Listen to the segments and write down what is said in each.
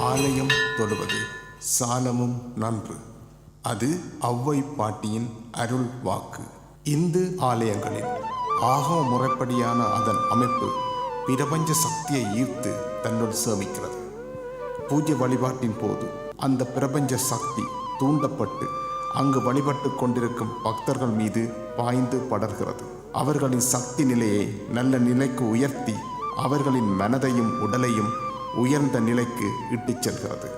ஆலயம் தொடுவது சாலமும் நன்று. அது ஔவை பாட்டியின் அருள் வாக்கு. இந்து ஆலயங்களில் ஆகம முறைப்படியான அதன் அமைப்பு பிரபஞ்ச சக்தியை ஈர்த்து தன்னுள் சேமிக்கிறது. பூஜை வழிபாட்டின் போது அந்த பிரபஞ்ச சக்தி தூண்டப்பட்டு அங்கு வழிபட்டு கொண்டிருக்கும் பக்தர்கள் மீது பாய்ந்து படர்கிறது. அவர்களின் சக்தி நிலையை நல்ல நிலைக்கு உயர்த்தி அவர்களின் மனதையும் உடலையும் உயர்ந்த நிலைக்கு இட்டுச் செல்கிறது.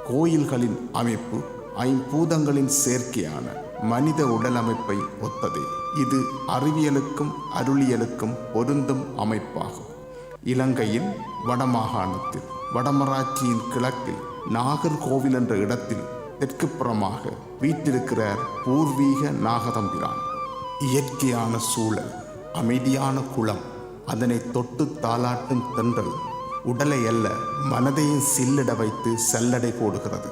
கோயில்களின் அமைப்பு ஐம்பூதங்களின் சேர்க்கையான மனித உடல் அமைப்பை ஒத்ததே. இது அறிவியலுக்கும் அருளியலுக்கும் பொருந்தும் அமைப்பாகும். இலங்கையின் வடமாகாணத்தில் வடமராட்சியின் கிழக்கில் நாகர்கோவில் என்ற இடத்தில் தெற்கு புறமாக வீற்றிருக்கிறார் பூர்வீக நாகதம்பிரான். இயற்கையான சூழல், அமைதியான குளம், அதனை தொட்டு தாளாட்டும் தென்றல் உடலை அல்ல மனதையும் சில்லிட வைத்து சல்லடை போடுகிறது.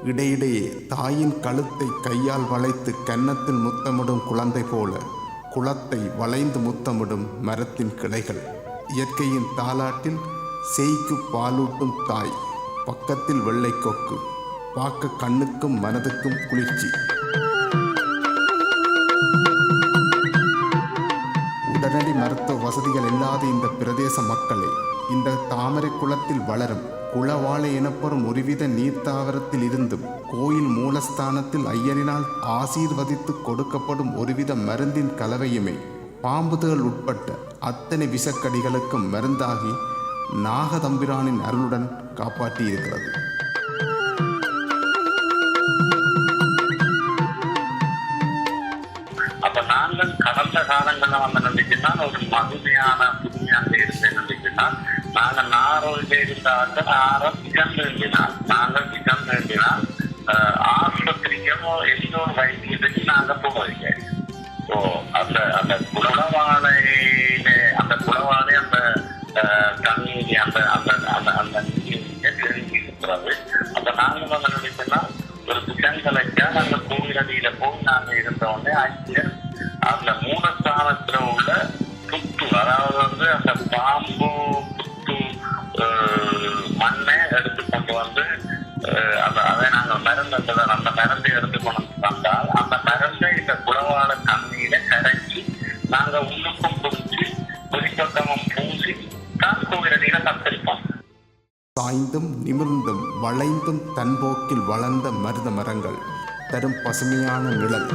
இடையிடையே தாயின் கழுத்தை கையால் வளைத்து கன்னத்தில் முத்தமிடும் குழந்தை போல குளத்தை வளைந்து முத்தமிடும் மரத்தின் கிளைகள். இயற்கையின் தாலாட்டில் சேய்க்கு பாலூட்டும் தாய், பக்கத்தில் வெள்ளை கொக்கு, பார்க்க கண்ணுக்கும் மனதுக்கும் குளிர்ச்சி. உடனடி மருத்துவ வசதிகள் இல்லாத இந்த பிரதேச மக்களை இந்த தாமரை குளத்தில் வளரும் குளவாழை எனப்படும் ஒருவித நீர்த்தாவரத்தில் இருந்தும் கோயில் மூலஸ்தானத்தில் ஐயனினால் ஆசீர்வதித்து கொடுக்கப்படும் ஒருவித மருந்தின் கலவையுமே பாம்புதல் உட்பட்ட அத்தனை விஷக்கடிகளுக்கும் மருந்தாகி நாகதம்பிரானின் அருளுடன் காப்பாற்றியிருக்கிறது. அப்ப நாங்கள் கடந்த காலங்கள்ல வந்து நம்பிக்கைன்னா ஒரு மதுமையான புதுமையாக இருந்த நம்பிக்கைன்னா நாங்கள் நாரோல் இருந்தார்கள் சிக்கன் வேண்டினால் நாங்கள் சிக்கன் வேண்டினால் ஆஸ்பத்திரிக்கோ எந்த ஒரு வைத்தியத்துக்கு நாங்க போவதில்லை. ஸோ அந்த அந்த குளவாழையில அந்த குளவாழை அந்த தண்ணீர் அந்த அந்த அந்த அந்த நீரை தெரிஞ்சு இருக்கிறது. அப்ப நாங்கள் வந்து நம்பிக்கைன்னா ஒரு சிக்கன் கலைக்கா அந்த கோவிலடியில போய் நாங்க இருந்தோடனே ஐயர் அந்த மூலஸ்தானத்துல உள்ள புத்து, அதாவது வந்து அந்த பாம்பு புத்து மண்ணை எடுத்துக்கொண்டு வந்து அதை நாங்கள் மருந்து அந்த மருந்தை எடுத்துக்கொண்டு வந்தால் அந்த மருந்தை இந்த குளவாழ தண்ணீரை கரைச்சி நாங்கள் உள்ளுக்கும் குடிச்சு குறிப்பட்டமும் பூசி தான் கோவிலடியில கத்தரிப்போம். சாய்ந்தும் நிமிர்ந்தும் வளைந்தும் தன்போக்கில் வளர்ந்த மருத மரங்கள் தரும் பசுமையான நிழல்.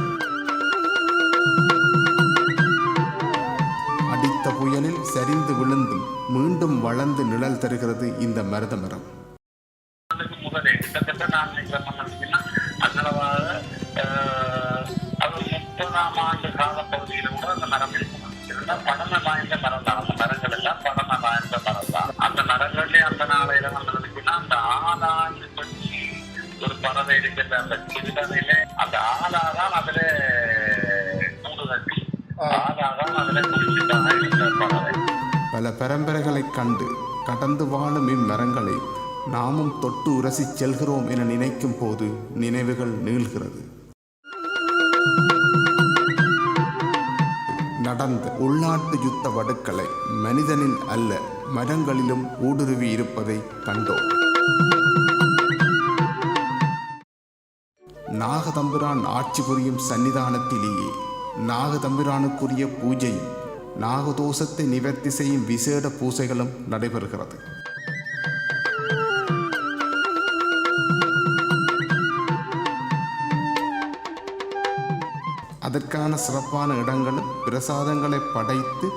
அடித்த புயலில் சரிந்து விழுந்தும் மீண்டும் வளர்ந்து நிழல் தருகிறது இந்த மருத மரம். முதலே கிட்டத்தட்ட நான் அன்னளவாக அது 30ஆம் ஆண்டு காலப்பகுதியில கூட அந்த மரம் இருக்கும். படமை வாய்ந்த மரம் தான். அந்த மரங்கள் எல்லாம் படமை வாய்ந்த மரம் தான். அந்த மரங்களே அந்த நாளையில வந்துருக்குன்னா அந்த ஆளாண்டு பற்றி ஒரு பறவை இருக்கிற அந்த சிறுகதையில அந்த ஆளாதான் அதுல கூடு கட்டி ஆளாதான் அதுல குடிச்சுட்டாங்க இருந்த பறவை. பல பரம்பரைகளை கண்டு கடந்து வாழும் இம்மரங்களை நாமும் தொட்டு உரசி செல்கிறோம் என நினைக்கும் போது நினைவுகள் நீள்கிறது. நடந்த உள்நாட்டு யுத்த வடுக்களை மனிதனில் அல்ல மரங்களிலும் ஊடுருவி இருப்பதை கண்டோம். நாகதம்பிரான் ஆட்சி புரியும் சன்னிதானத்திலேயே நாகதம்பிரானுக்குரிய பூஜையும் நாகதோஷத்தை நிவர்த்தி செய்யும் விசேட பூசைகளும் நடைபெறுகிறது. அதற்கான சிறப்பான இடங்களும் பிரசாதங்களை படைத்து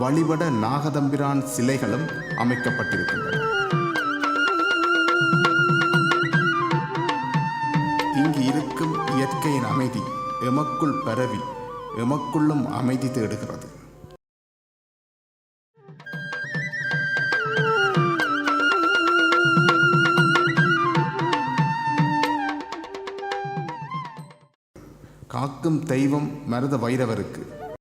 வழிபட நாகதம்பிரான் சிலைகளும் அமைக்கப்பட்டிருக்கின்றன. இங்கு இருக்கும் இயற்கையின் அமைதி எமக்குள் பரவி எமக்குள்ளும் அமைதி தேடுகிறது. காக்கும் தெய்வம் மருத வைரவருக்கு